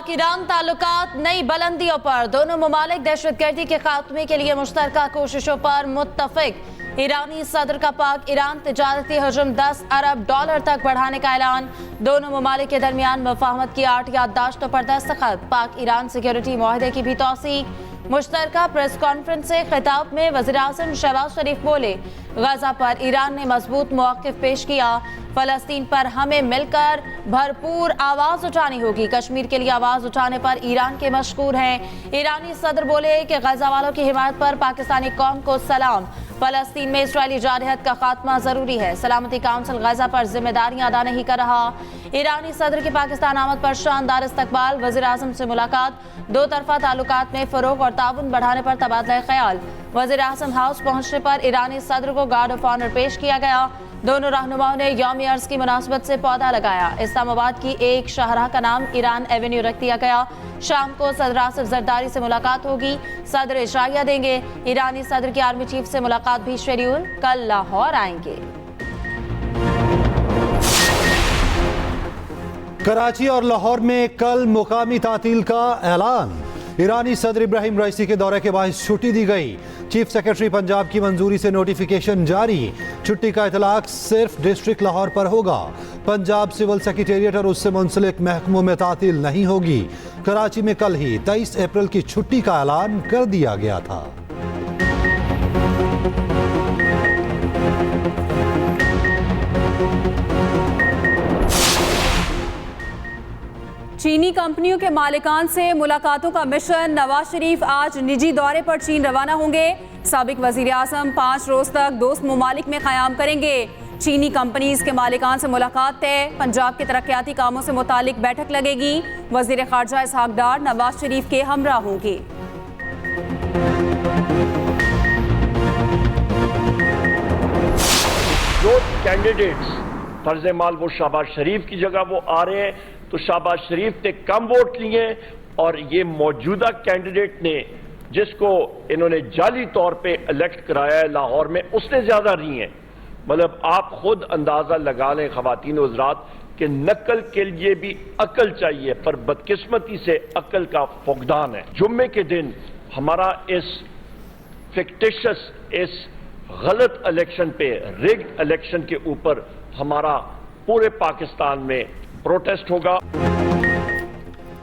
पाक ईरान ताल्लुकात नई बुलंदियों पर, दोनों ममालिक दहशतगर्दी के खात्मे के लिए मुश्तरका कोशिशों पर मुत्तफिक। ईरानी सदर का पाक ईरान तिजारती हजम 10 अरब डॉलर तक बढ़ाने का ऐलान। दोनों ममालिक के दरमियान मुफाहमत की 8 याददाश्तों पर दस्तखत। पाक ईरान सिक्योरिटी मुआहदे की भी तौसी। मुश्तरका प्रेस कॉन्फ्रेंस से खिताब में वज़ीर आज़म शहबाज शरीफ बोले, गजा पर ईरान ने मजबूत मौक़िफ़ पेश किया। फ़लस्तीन पर हमें मिलकर भरपूर आवाज़ उठानी होगी। कश्मीर के लिए आवाज़ उठाने पर ईरान के मशकूर हैं। ईरानी सदर बोले कि गजा वालों की हिमायत पर पाकिस्तानी कौम को सलाम। फ़लस्तीन में इसराइली जारहत का खात्मा ज़रूरी है। सलामती काउंसिल गजा पर जिम्मेदारियां अदा नहीं कर रहा। ईरानी सदर की पाकिस्तान आमद पर शानदार इस्तकबाल। वज़ीर आज़म से मुलाकात। दो तरफा ताल्लुकात में फ़रोग और ताउन बढ़ाने पर तबादला ख्याल। वज़ीर आज़म हाउस पहुंचने पर ईरानी सदर को गार्ड ऑफ ऑनर पेश किया गया। दोनों रहनुमाओं ने यौम अर्ज की मुनासबत से पौधा लगाया। इस्लामाबाद की एक शाहराह का नाम ईरान एवेन्यू रख दिया गया। शाम को सदर आसिफ जरदारी से मुलाकात होगी। सदर इशारिया देंगे। ईरानी सदर की आर्मी चीफ से मुलाकात भी शेड्यूल। कल लाहौर आएंगे। कराची और लाहौर में कल मुकामी तातील का ऐलान। ईरानी सदर इब्राहिम रईसी के दौरे के बाद छुट्टी दी गई। चीफ सेक्रेटरी पंजाब की मंजूरी से नोटिफिकेशन जारी। छुट्टी का इतलाक सिर्फ डिस्ट्रिक्ट लाहौर पर होगा। पंजाब सिविल सेक्रेटेरिएट और उससे मुंसलिक महकमों में तातील नहीं होगी। कराची में कल ही 23 अप्रैल की छुट्टी का ऐलान कर दिया गया था। चीनी कंपनियों के मालिकान से मुलाकातों का मिशन। नवाज शरीफ आज निजी दौरे पर चीन रवाना होंगे। साबिक वजीर आज़म 5 रोज तक दोस्त ममालिक में क़याम करेंगे। चीनी कंपनीज के मालिकान से मुलाकात तय। पंजाब के तरक्याती कामों से मुतालिक बैठक लगेगी। वजीर खारजा इसहाक डार नवाज शरीफ के हमरा होंगे। जो कैंडिडेट्स फर्ज माल वो शहबाज शरीफ की जगह वो आ रहे हैं, तो शहबाज शरीफ ने कम वोट लिए और ये मौजूदा कैंडिडेट ने जिसको इन्होंने जाली तौर पे इलेक्ट कराया है लाहौर में, उसने ज्यादा रही हैं। मतलब आप खुद अंदाजा लगा लें खवातीन और हज़रात कि नकल के लिए भी अकल चाहिए, पर बदकिस्मती से अकल का फुकदान है। जुम्मे के दिन हमारा इस फिक्टिशियस, इस गलत इलेक्शन पे, रिग्ड इलेक्शन के ऊपर हमारा पूरे पाकिस्तान में प्रोटेस्ट होगा।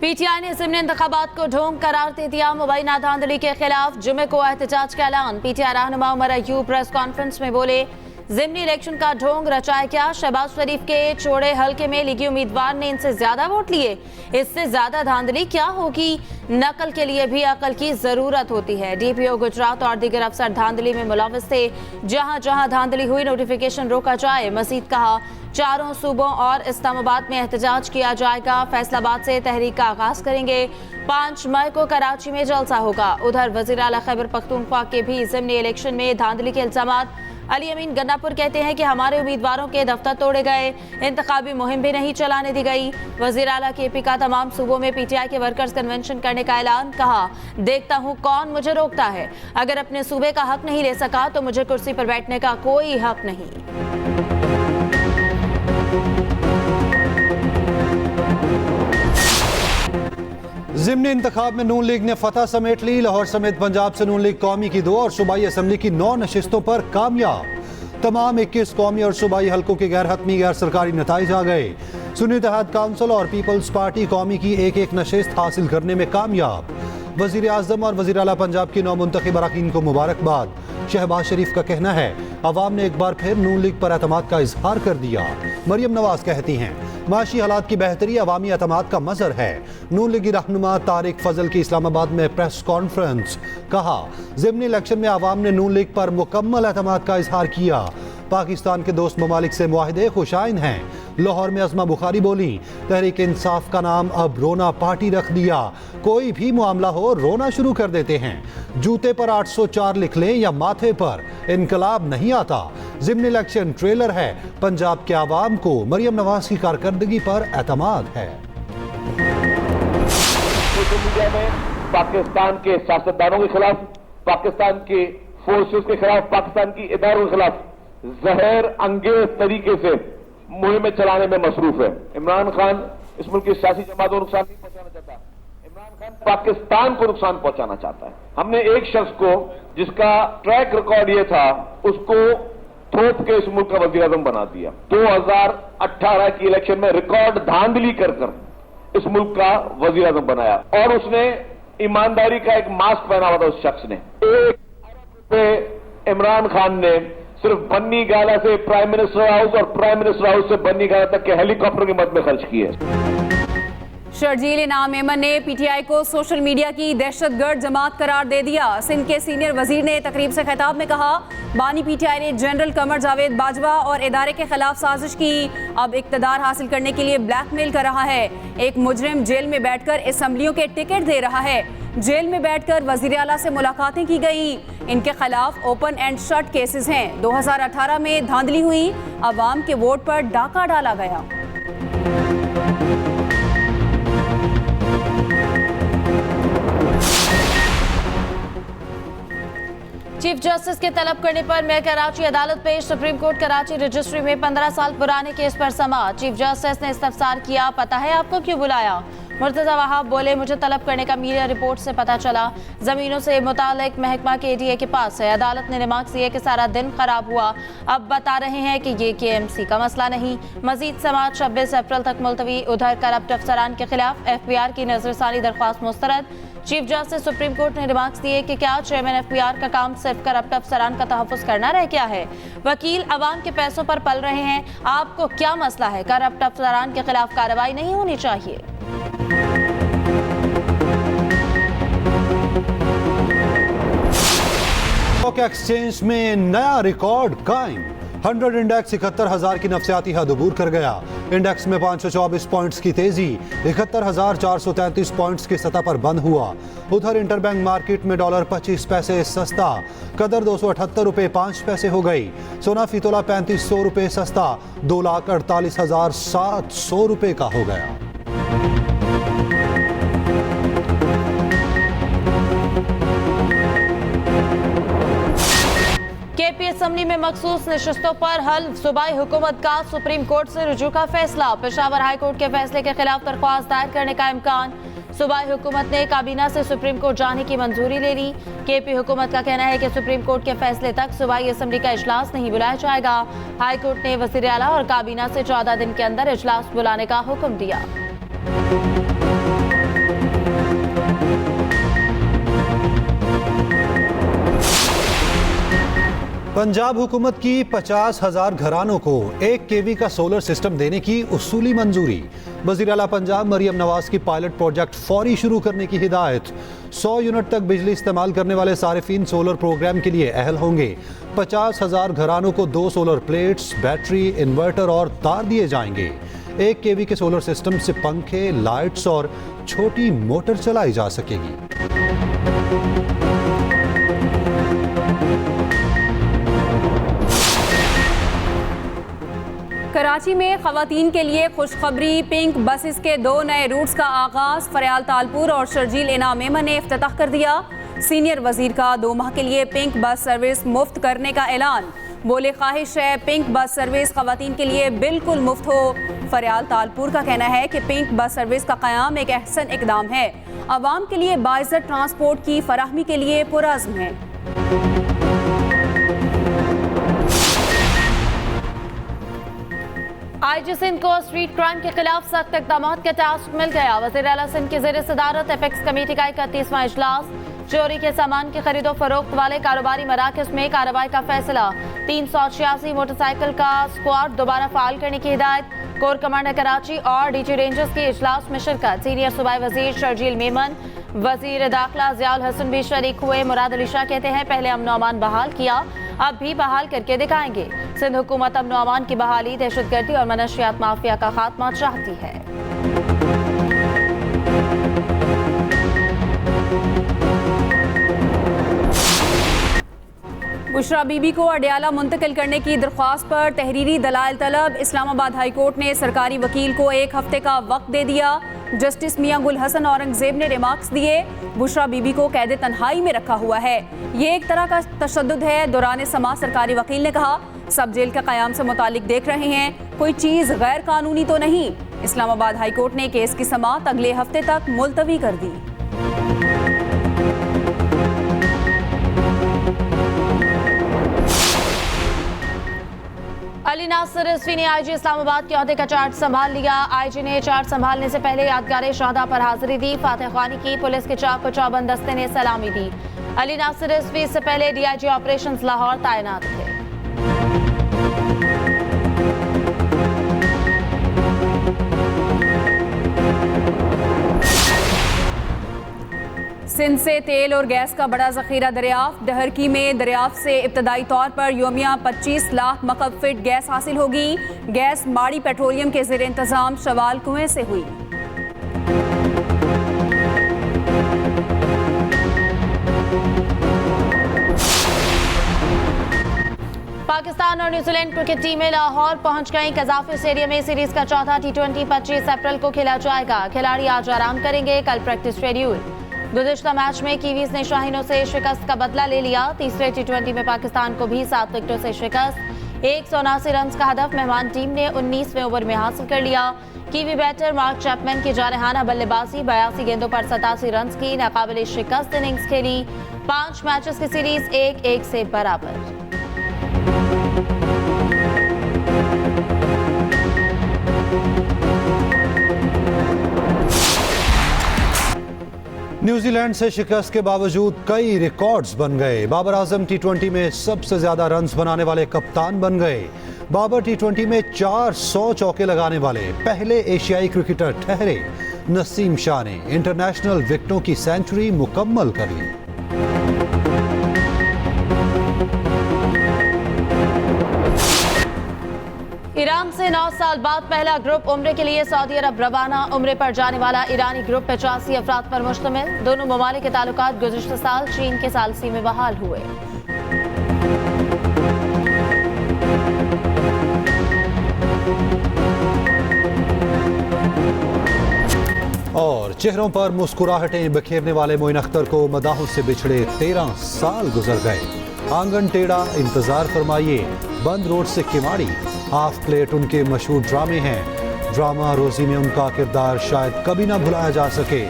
पीटीआई ने ज़िमनी इंतखाबात को ढोंग करार दे दिया। मुबैना धांधली के खिलाफ जुमे को एहतजाज का ऐलान। पीटीआई रहनुमा उमर अय्यूब प्रेस कॉन्फ्रेंस में बोले, ज़िमनी इलेक्शन का ढोंग रचाया क्या? शहबाज शरीफ के चौड़े हल्के में लीगी उम्मीदवार ने इनसे ज्यादा वोट लिए। इससे ज्यादा धांधली क्या होगी? नकल के लिए भी अकल की जरूरत होती है। डीपीओ गुजरात और दीगर अफसर धांधली में मुलव्वस थे। जहां जहां धांधली हुई नोटिफिकेशन रोका जाए। मजीद कहा, चारों सूबों और इस्लामाबाद में एहतजाज किया जाएगा। फैसलाबाद से तहरीक का आगाज करेंगे। 5 मई को कराची में जलसा होगा। उधर वज़ीर आला खैबर पख्तूनख्वा के भी ज़िमनी इलेक्शन में धांधली के इल्जामात। अली अमीन गन्नापुर कहते हैं कि हमारे उम्मीदवारों के दफ्तर तोड़े गए, इंतखाबी मुहिम भी नहीं चलाने दी गई। वज़ीर आला केपी का तमाम सूबों में पीटीआई के वर्कर्स कन्वेंशन करने का ऐलान। कहा, देखता हूं कौन मुझे रोकता है। अगर अपने सूबे का हक नहीं ले सका तो मुझे कुर्सी पर बैठने का कोई हक नहीं। ज़िमनी इंतखाब में नून लीग ने फतह समेट ली। लाहौर समेत पंजाब से नून लीग कौमी की 2 और सूबाई असम्बली की 9 नशिस्तों पर कामयाब। तमाम 21 कौमी और सूबाई हल्कों के गैर हतमी गैर सरकारी नताइज आ गए। सुन्नी इत्तेहाद काउंसिल और पीपल्स पार्टी कौमी की 1-1 नशिस्त हासिल करने में कामयाब। वज़ीर आज़म और वज़ीर आला पंजाब की 9 मुंतखब अरकान को मुबारकबाद। शहबाज शरीफ का कहना है, अवाम ने एक बार फिर नून लीग पर एतमाद का इजहार कर दिया। मरियम नवाज कहती हैं, माशी हालात की बेहतरी अवामी एतमाद का मज़हर है। नून लीगी रहनुमा तारिक फजल की इस्लामाबाद में प्रेस कॉन्फ्रेंस। कहा, ज़िमनी इलेक्शन में अवाम ने नून लीग पर मुकम्मल एतमाद का इजहार किया। पाकिस्तान के दोस्त ममालिक से मुआहिदे खुशाइन हैं। लाहौर में अज़मा बुखारी बोली, तहरीक इंसाफ का नाम अब रोना पार्टी रख दिया। कोई भी मामला हो रोना शुरू कर देते हैं। जूते पर 804 लिख लें या माथे पर, इनकलाब नहीं आता। ज़िमनी इलेक्शन ट्रेलर है। पंजाब के आवाम को मरियम नवाज की कारकर्दगी पर एतमाद है। सोशल मीडिया में पाकिस्तान के सियासतदानों के खिलाफ, पाकिस्तान के फोर्सेस के खिलाफ, पाकिस्तान की इदारों के खिलाफ जहर अंगेज तरीके से मुहिमें चलाने में मसरूफ है। इमरान खान इस मुल्क की सियासी जमातों को नुकसान नहीं पहुंचाना चाहता। पाकिस्तान को नुकसान पहुंचाना चाहता है। हमने एक शख्स को जिसका ट्रैक रिकॉर्ड ये था उसको थोप के इस मुल्क का वजीर आजम बना दिया। 2018 की इलेक्शन में रिकॉर्ड धांधली कर इस मुल्क का वजीर आजम बनाया और उसने ईमानदारी का एक मास्क पहना हुआ था उस शख्स ने। 1 अरब रुपए इमरान खान ने सिर्फ बन्नी गाला से प्राइम मिनिस्टर हाउस और प्राइम मिनिस्टर हाउस से बन्नी गाला तक के हेलीकॉप्टर की मद में खर्च किए। शर्जील इनाम मेमन ने पीटीआई को सोशल मीडिया की दहशतगर्द जमात करार दे दिया। सिंध के सीनियर वजीर ने तकरीब से खिताब में कहा, बानी पीटीआई ने जनरल कमर जावेद बाजवा और इदारे के खिलाफ साजिश की, अब इक्तदार हासिल करने के लिए ब्लैकमेल कर रहा है। एक मुजरिम जेल में बैठकर असेंबलियों के टिकट दे रहा है। जेल में बैठकर वजीर आला से मुलाकातें की गई। इनके खिलाफ ओपन एंड शट केसेस हैं। 2018 में धांधली हुई, अवाम के वोट पर डाका डाला गया। चीफ जस्टिस के तलब करने पर मैं कराची अदालत पेश। सुप्रीम कोर्ट कराची रजिस्ट्री में 15 साल पुराने केस पर समाअत। चीफ जस्टिस ने इस्तफसार किया, पता है आपको क्यों बुलाया? मुर्तजा वहाब बोले, मुझे तलब करने का मीडिया रिपोर्ट से पता चला। जमीनों से मुतालिक महकमा KDA के पास है। अदालत ने रिमार्क्स दिए कि सारा दिन खराब हुआ, अब बता रहे हैं कि ये KMC का मसला नहीं। मजीद समाअत 26 अप्रैल तक मुलतवी। उधर करप्ट अफसरान के खिलाफ FBR की नजरसानी दरख्वास्त मुस्तरद। चीफ जस्टिस सुप्रीम कोर्ट ने रिमार्क्स दिए कि क्या चेयरमैन FBR का काम सिर्फ करप्ट अफसरान का तहफ्फुज करना रह गया है? वकील अवाम के पैसों पर पल रहे हैं, आपको क्या मसला है? करप्ट अफसरान के खिलाफ कार्रवाई नहीं होनी चाहिए? स्टॉक एक्सचेंज में नया रिकॉर्ड कायम। 100 इंडेक्स 71,000 की नफसियाती हद अबूर कर गया। इंडेक्स में 524 पॉइंट्स की तेजी 71,433 पॉइंट्स की सतह पर बंद हुआ। उधर इंटरबैंक मार्केट में डॉलर 25 पैसे सस्ता, कदर 278 रुपए 5 पैसे हो गई। सोना फीतोला 3500 रुपए सस्ता, 2,48,700 रुपए का हो गया। KP असेंबली में मखसूस नशिस्तों पर हल। सूबाई हुकूमत का सुप्रीम कोर्ट से रुजू का फैसला। पेशावर हाई कोर्ट के फैसले के खिलाफ दरख्वास्त दायर करने का इम्कान। सूबाई हुकूमत ने काबीना से सुप्रीम कोर्ट जाने की मंजूरी ले ली। KP हुकूमत का कहना है कि सुप्रीम कोर्ट के फैसले तक सूबाई असेंबली का इजलास नहीं बुलाया जाएगा। हाई कोर्ट ने वज़ीर आला और काबीना से 14 दिन के अंदर इजलास बुलाने का हुक्म दिया। पंजाब हुकूमत की 50,000 घरानों को 1 kV का सोलर सिस्टम देने की उसूली मंजूरी। वज़ीर आला पंजाब मरियम नवाज की पायलट प्रोजेक्ट फौरी शुरू करने की हिदायत। 100 यूनिट तक बिजली इस्तेमाल करने वाले सारिफीन सोलर प्रोग्राम के लिए अहल होंगे। 50,000 घरानों को 2 सोलर प्लेट्स, बैटरी, इन्वर्टर और तार दिए जाएंगे। 1 kV के सोलर सिस्टम से पंखे, लाइट्स और छोटी मोटर चलाई जा सकेगी। कराची में खवातीन के लिए खुशखबरी। पिंक बसेस के 2 नए रूट्स का आगाज। फरियाल तालपुर और शर्जील इनाम मेमन ने इफ्तिताह कर दिया। सीनियर वजीर का 2 माह के लिए पिंक बस सर्विस मुफ्त करने का ऐलान। बोले, ख्वाहिश है पिंक बस सर्विस खवातीन के लिए बिल्कुल मुफ्त हो। फरियाल तालपुर का कहना है कि पिंक बस सर्विस का क़याम एक अहसन इकदाम है। अवाम के लिए बाइज़्ज़त ट्रांसपोर्ट की फराहमी के लिए पुरअज़्म है। IG सिंध को स्ट्रीट क्राइम के खिलाफ सख्त इक़दाम का टास्क मिल गया। वज़ीर आला सिंध की ज़ेर सदारत एपेक्स कमेटी का 31वां इजलास। चोरी के सामान की खरीदो फरोख्त वाले कारोबारी मराकज़ में कार्रवाई का फैसला। 386 मोटरसाइकिल का स्क्वाड दोबारा फाल करने की हिदायत। कोर कमांडर कराची और DG रेंजर्स की इजलास में शिरकत। सीनियर सूबाई वजीर शर्जील मेमन, वजीर दाखिला ज़ियाउल हसन भी शरीक हुए। मुराद अली शाह कहते हैं, पहले अमन अमान बहाल किया, अब भी बहाल करके दिखाएंगे। सिंध हुकूमत अमन अमान की बहाली, दहशतगर्दी और मनशियात माफिया का खात्मा चाहती है। बुशरा बीबी को अडयाला मुंतकिल करने की दरख्वास्त पर तहरीरी दलाइल तलब। इस्लामाबाद हाई कोर्ट ने सरकारी वकील को 1 हफ्ते का वक्त दे दिया। जस्टिस मियां गुल हसन औरंगजेब ने रिमार्क्स दिए, बुशरा बीबी को कैद तन्हाई में रखा हुआ है, ये एक तरह का तशद्दुद है। दौरान समा सरकारी वकील ने कहा, सब जेल का क़याम से मुतालिक देख रहे हैं, कोई चीज़ गैर कानूनी तो नहीं। इस्लामाबाद हाई कोर्ट ने केस की समाअत अगले हफ्ते तक मुलतवी कर दी। अली नासिर रिजवी ने आईजी इस्लामाबाद के ओहदे का चार्ज संभाल लिया। आईजी ने चार्ज संभालने से पहले यादगार शहादा पर हाजिरी दी। फातह खानी की पुलिस के चाक चौबंद दस्ते ने सलामी दी। अली नासिर रिजवी इससे पहले डीआईजी ऑपरेशंस लाहौर तैनात थे। सिंध से तेल और गैस का बड़ा जखीरा दरियाफ्त। डहरकी में दरियाफ्त से इब्तदाई तौर पर योमिया 25 लाख मकब फीट गैस हासिल होगी। गैस माड़ी पेट्रोलियम के ज़ेर इंतजाम शवाल कुएं से हुई। पाकिस्तान और न्यूजीलैंड क्रिकेट टीमें लाहौर पहुंच गईं। कजाफी स्टेडियम में सीरीज का चौथा T20 25 अप्रैल को खेला जाएगा। खिलाड़ी आज आराम करेंगे, कल प्रैक्टिस शेड्यूल। गुज़िश्ता मैच में कीवीज ने शाहीनों से शिकस्त का बदला ले लिया। तीसरे T20 में पाकिस्तान को भी 7 विकेटों से शिकस्त। 179 रन का हदफ मेहमान टीम ने 19वें ओवर में हासिल कर लिया। कीवी बैटर मार्क चैपमैन की जारहाना बल्लेबाजी 82 गेंदों पर 87 रन की नाकाबिले शिकस्त इनिंग्स खेली। 5 मैचेस की सीरीज 1-1 से बराबर। न्यूजीलैंड से शिकस्त के बावजूद कई रिकॉर्ड्स बन गए। बाबर आजम T20 में सबसे ज्यादा रन्स बनाने वाले कप्तान बन गए। बाबर T20 में 400 चौके लगाने वाले पहले एशियाई क्रिकेटर ठहरे। नसीम शाह ने इंटरनेशनल विकेटों की सेंचुरी मुकम्मल कर ली। ईरान से 9 साल बाद पहला ग्रुप उम्रे के लिए सऊदी अरब रवाना। उम्रे पर जाने वाला ईरानी ग्रुप 85 अफराद पर मुश्तमिल। दोनों ममालिक के ताल्लुकात गुज़िश्ता साल चीन के सालसी में बहाल हुए। और चेहरों पर मुस्कुराहटें बिखेरने वाले मोइन अख्तर को मदाहों से बिछड़े 13 साल गुजर गए। आंगन टेढ़ा, इंतजार फरमाइए, बंद रोड से किमाड़ी, हाफ प्लेट उनके मशहूर ड्रामे हैं। ड्रामा रोजी में उनका किरदार शायद कभी ना भुलाया जा सके।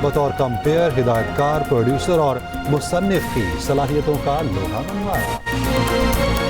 बतौर कंपेयर, हिदायतकार, प्रोड्यूसर और मुसन्निफ की सलाहियतों का लोहा मनवाया।